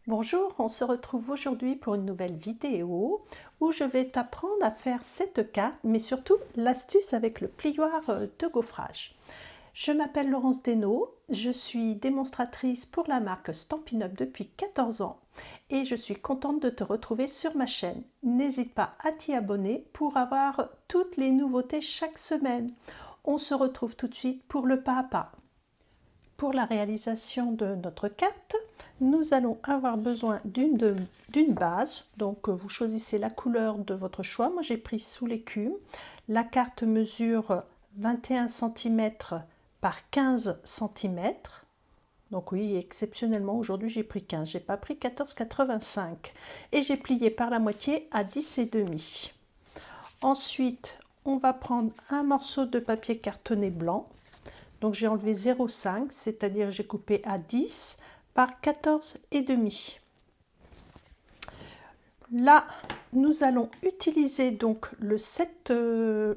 Bonjour, on se retrouve aujourd'hui pour une nouvelle vidéo où je vais t'apprendre à faire cette carte, mais surtout l'astuce avec le plioir de gaufrage. Je m'appelle Laurence Desnaux, je suis démonstratrice pour la marque Stampin' Up depuis 14 ans et je suis contente de te retrouver sur ma chaîne. N'hésite pas à t'y abonner pour avoir toutes les nouveautés chaque semaine. On se retrouve tout de suite pour le pas à pas. Pour la réalisation de notre carte, nous allons avoir besoin d'une base. Donc vous choisissez la couleur de votre choix. Moi j'ai pris sous l'écume. La carte mesure 21 cm par 15 cm. Donc oui, exceptionnellement aujourd'hui j'ai pris 15, j'ai pas pris 14,85 et j'ai plié par la moitié à 10,5. Ensuite, on va prendre un morceau de papier cartonné blanc. Donc j'ai enlevé 0,5, c'est-à-dire j'ai coupé à 10 par 14,5. Là, nous allons utiliser donc le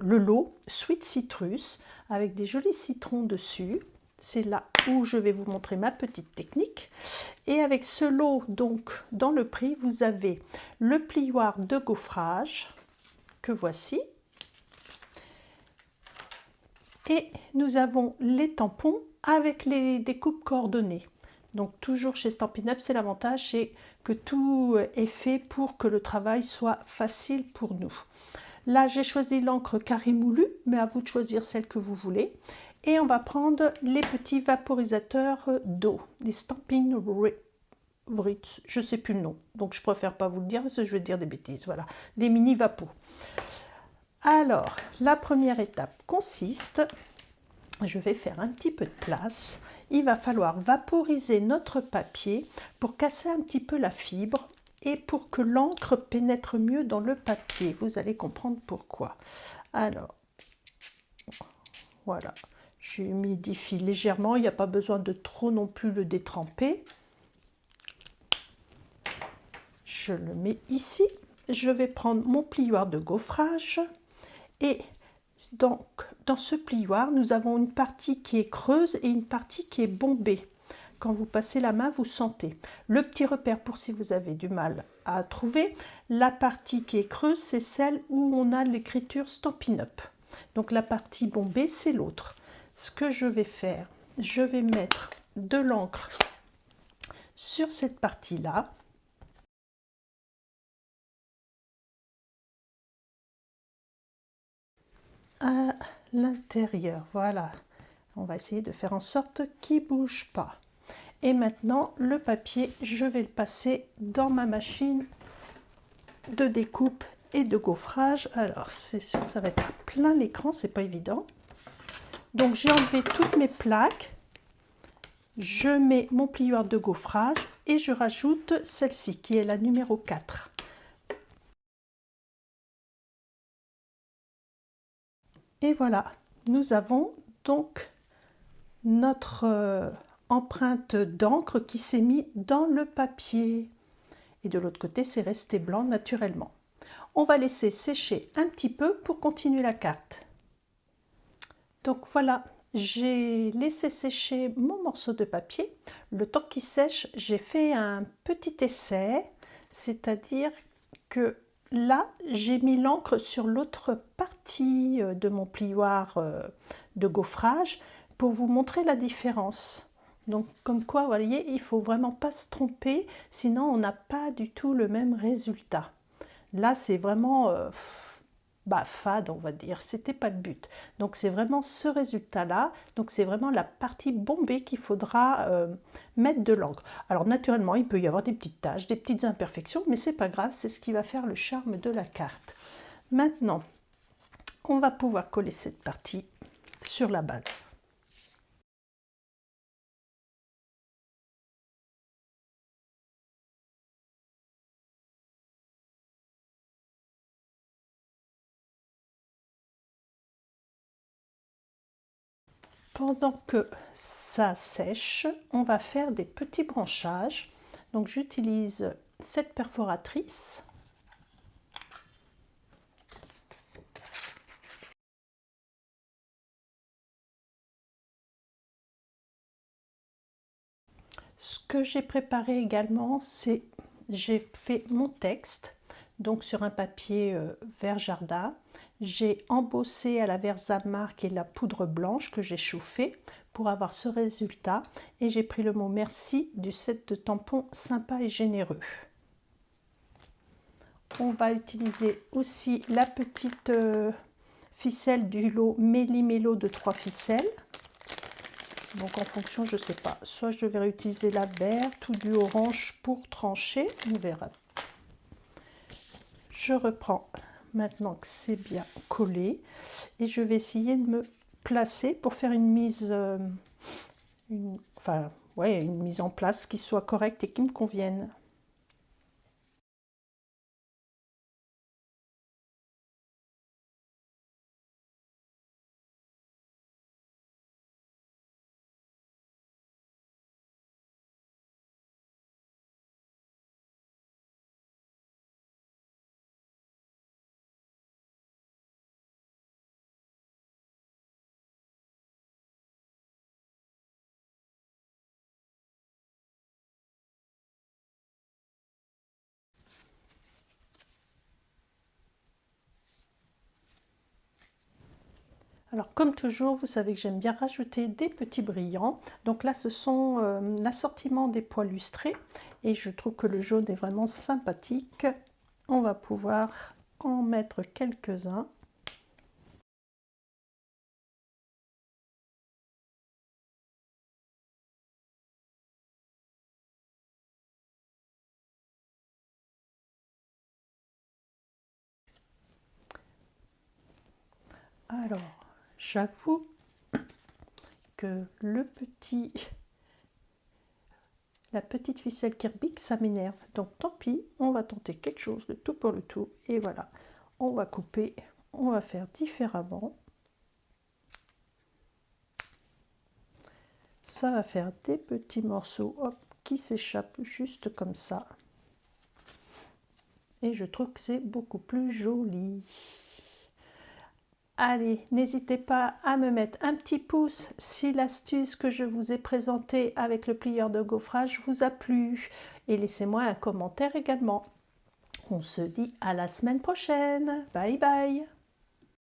lot Sweet Citrus avec des jolis citrons dessus. C'est là où je vais vous montrer ma petite technique. Et avec ce lot, donc dans le prix, vous avez le plioir de gaufrage que voici. Et nous avons les tampons avec les découpes coordonnées. Donc toujours chez Stampin' Up, c'est l'avantage, c'est que tout est fait pour que le travail soit facile pour nous. Là, j'ai choisi l'encre carré moulu, mais à vous de choisir celle que vous voulez. Et on va prendre les petits vaporisateurs d'eau, les Stampin' Ritz, je ne sais plus le nom, donc je préfère pas vous le dire parce que je vais dire des bêtises. Voilà, les mini vapos. Alors, la première étape consiste, je vais faire un petit peu de place, il va falloir vaporiser notre papier pour casser un petit peu la fibre et pour que l'encre pénètre mieux dans le papier. Vous allez comprendre pourquoi. Alors, voilà, j'humidifie légèrement, il n'y a pas besoin de trop non plus le détremper. Je le mets ici. Je vais prendre mon plioir de gaufrage et donc dans ce plioir, nous avons une partie qui est creuse et une partie qui est bombée. Quand vous passez la main, vous sentez. Le petit repère pour si vous avez du mal à trouver, la partie qui est creuse, c'est celle où on a l'écriture Stampin' Up. Donc la partie bombée, c'est l'autre. Ce que je vais faire, je vais mettre de l'encre sur cette partie-là. À l'intérieur, voilà. On va essayer de faire en sorte qu'il ne bouge pas. Et maintenant, le papier, je vais le passer dans ma machine de découpe et de gaufrage. Alors, c'est sûr, ça va être plein l'écran, c'est pas évident. Donc, j'ai enlevé toutes mes plaques. Je mets mon plioir de gaufrage et je rajoute celle-ci, qui est la numéro 4. Et voilà, nous avons donc notre empreinte d'encre qui s'est mise dans le papier. Et de l'autre côté, c'est resté blanc naturellement. On va laisser sécher un petit peu pour continuer la carte. Donc voilà, j'ai laissé sécher mon morceau de papier. Le temps qu'il sèche, j'ai fait un petit essai, c'est-à-dire que là, j'ai mis l'encre sur l'autre partie de mon plioir de gaufrage pour vous montrer la différence. Donc comme quoi, vous voyez, il ne faut vraiment pas se tromper, sinon on n'a pas du tout le même résultat. Là, c'est vraiment fade, on va dire. C'était pas le but. Donc c'est vraiment ce résultat-là. Donc c'est vraiment la partie bombée qu'il faudra mettre de l'encre. Alors naturellement, il peut y avoir des petites taches, des petites imperfections, mais c'est pas grave. C'est ce qui va faire le charme de la carte. Maintenant, on va pouvoir coller cette partie sur la base. Pendant que ça sèche, on va faire des petits branchages. Donc j'utilise cette perforatrice. Ce que j'ai préparé également, c'est j'ai fait mon texte donc sur un papier vert jardin. J'ai embossé à la Versamark et la poudre blanche que j'ai chauffée pour avoir ce résultat, et j'ai pris le mot merci du set de tampons sympa et généreux. On va utiliser aussi la petite ficelle du lot Méli-Mélo de 3 ficelles. Donc en fonction, je ne sais pas, soit je vais réutiliser la verte ou du orange pour trancher, on verra. Je reprends maintenant que c'est bien collé et je vais essayer de me placer pour faire une mise, une mise en place qui soit correcte et qui me convienne. Alors comme toujours, vous savez que j'aime bien rajouter des petits brillants. Donc là, ce sont l'assortiment des pois lustrés et je trouve que le jaune est vraiment sympathique. On va pouvoir en mettre quelques-uns. Alors, j'avoue que la petite ficelle Kirby, ça m'énerve. Donc tant pis, on va tenter quelque chose de tout pour le tout. Et voilà, on va couper, on va faire différemment. Ça va faire des petits morceaux, hop, qui s'échappent juste comme ça. Et je trouve que c'est beaucoup plus joli. Allez, n'hésitez pas à me mettre un petit pouce si l'astuce que je vous ai présentée avec le plieur de gaufrage vous a plu. Et laissez-moi un commentaire également. On se dit à la semaine prochaine. Bye bye.